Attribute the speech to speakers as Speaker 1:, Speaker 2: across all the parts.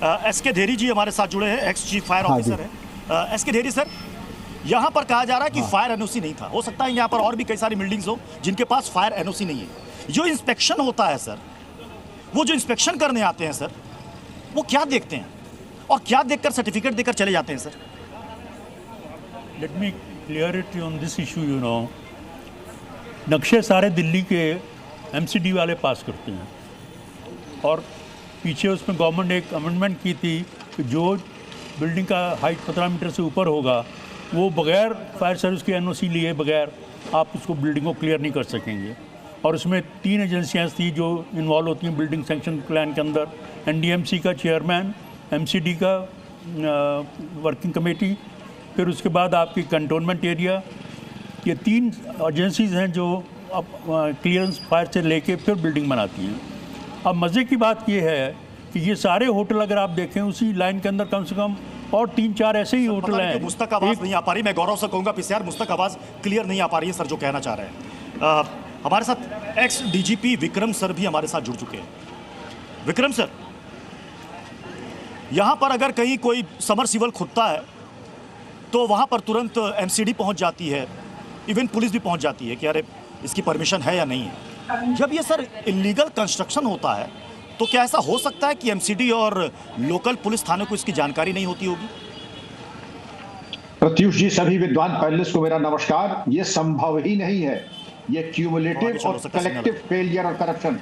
Speaker 1: SK धेरी जी हमारे साथ जुड़े हैं, एक्स चीफ फायर ऑफिसर है। एसके धेरी सर, यहाँ पर कहा जा रहा है कि फायर एनओसी नहीं था। हो सकता है यहाँ पर और भी कई सारी बिल्डिंग्स हो जिनके पास फायर एनओसी नहीं है। जो इंस्पेक्शन होता है सर, वो जो इंस्पेक्शन करने आते हैं सर, वो क्या देखते हैं और क्या देखकर सर्टिफिकेट देकर चले जाते हैं sir?
Speaker 2: Let me clarity on this issue. नक्शे सारे दिल्ली के एमसीडी वाले पास करते हैं, और पीछे उसमें गवर्नमेंट ने एक अमेंडमेंट की थी कि जो बिल्डिंग का हाइट 15 मीटर से ऊपर होगा वो बगैर फायर सर्विस की एनओसी लिए बगैर आप उसको बिल्डिंग को क्लियर नहीं कर सकेंगे। और उसमें 3 एजेंसियाँ थी जो इन्वॉल्व होती हैं बिल्डिंग सैंक्शन प्लान के अंदर। एनडीएमसी का चेयरमैन, एमसीडी का वर्किंग कमेटी, फिर उसके बाद आपकी कंटोनमेंट एरिया। ये 3 एजेंसीज हैं जो अब क्लियरेंस फायर से लेके फिर बिल्डिंग बनाती हैं। अब मज़े की बात ये है कि ये सारे होटल अगर आप देखें उसी लाइन के अंदर कम से कम और 3-4 ऐसे ही होटल हैं।
Speaker 1: मुस्तक आवाज़ नहीं आ पा रही, मैं गौरव से कहूँगा पीसीआर, मुस्तक आवाज़ क्लियर नहीं आ पा रही है सर जो कहना चाह रहे हैं। हमारे साथ एक्स डीजीपी विक्रम सर भी हमारे साथ जुड़ चुके हैं। विक्रम सर, यहाँ पर अगर कहीं कोई समरसीबल खुदता है तो वहाँ पर तुरंत एमसीडी पहुँच जाती है, इवन पुलिस भी पहुँच जाती है कि अरे इसकी परमिशन है या नहीं है। जब ये सर इलीगल कंस्ट्रक्शन होता है तो क्या ऐसा हो सकता है कि एमसीडी और लोकल पुलिस थाने को इसकी जानकारी नहीं होती होगी?
Speaker 3: प्रत्युष जी, सभी विद्वान पैनलिस्ट को मेरा नमस्कार। ये संभव ही नहीं है। ये क्यूमुलेटिव और कलेक्टिव फेलियर और करप्शन,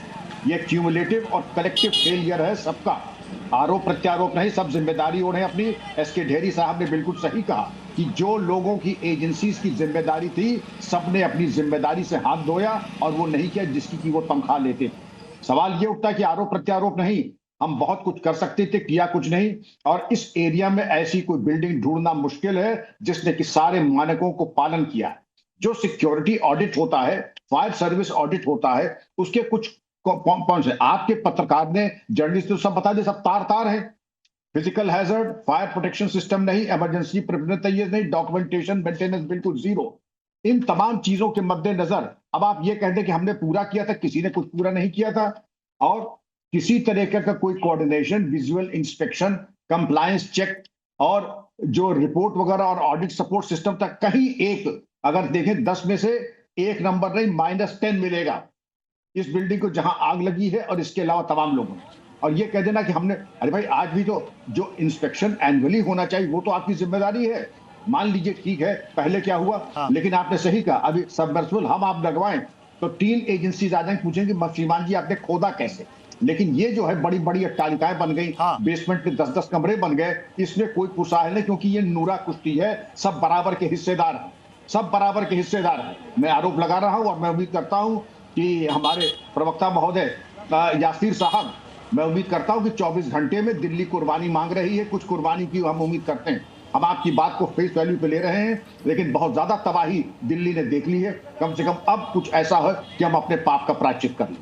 Speaker 3: ये क्यूमुलेटिव और कलेक्टिव फेलियर है सबका। आरोप प्रत्यारोप नहीं, सब जिम्मेदारी उन्हें अपनी। एसके धेरी साहब ने बिल्कुल सही कहा कि जो लोगों की एजेंसीज की जिम्मेदारी थी सबने अपनी जिम्मेदारी से हाथ धोया और वो नहीं किया जिसकी की वो तनख्वाह लेते। सवाल ये उठता है कि आरोप प्रत्यारोप नहीं, हम बहुत कुछ कर सकते थे, किया कुछ नहीं। और इस एरिया में ऐसी कोई बिल्डिंग ढूंढना मुश्किल है जिसने कि सारे मानकों को पालन किया। जो सिक्योरिटी ऑडिट होता है, फायर सर्विस ऑडिट होता है, उसके कुछ कौन से आपके पत्रकार ने, जर्नलिस्ट तो सब बता दे, सब तार है। Physical hazard, fire protection system नहीं, इमरजेंसी प्रिपेयर्डनेस नहीं, डॉक्यूमेंटेशन मेंटेनेंस बिल्कुल जीरो। इन तमाम चीजों के मद्देनजर अब आप ये कहते हैं कि हमने पूरा किया था, किसी ने कुछ पूरा नहीं किया था। और किसी तरीके का कोई coordination, visual inspection, compliance check और जो रिपोर्ट वगैरह और ऑडिट सपोर्ट सिस्टम तक कहीं एक, अगर देखें 10 में से 1 नंबर नहीं, -10 मिलेगा इस बिल्डिंग को जहां आग लगी है और इसके अलावा तमाम लोगों ने। और ये कह देना कि हमने, अरे भाई आज भी तो जो इंस्पेक्शन एनुअली होना चाहिए वो तो आपकी जिम्मेदारी है। मान लीजिए ठीक है पहले क्या हुआ, लेकिन आपने सही कहा, अभी सबमर्सिबल हम आप लगवाएं तो 3 एजेंसीज आ जाएंगे, पूछेंगे श्रीमान जी आपने खोदा कैसे। लेकिन ये जो है बड़ी बड़ी अट्टालिकाएं बन गई, बेसमेंट में 10-10 कमरे बन गए, इसमें कोई पुसाल नहीं, क्योंकि ये नूरा कुश्ती है, सब बराबर के हिस्सेदार हैं, सब बराबर के हिस्सेदार हैं। मैं आरोप लगा रहा हूं और मैं उम्मीद करता हूं कि हमारे प्रवक्ता महोदय यासीर साहब, मैं उम्मीद करता हूं कि 24 घंटे में दिल्ली कुर्बानी मांग रही है, कुछ कुर्बानी की हम उम्मीद करते हैं। हम आपकी बात को फेस वैल्यू पे ले रहे हैं, लेकिन बहुत ज्यादा तबाही दिल्ली ने देख ली है। कम से कम अब कुछ ऐसा है कि हम अपने पाप का प्रायश्चित कर लें।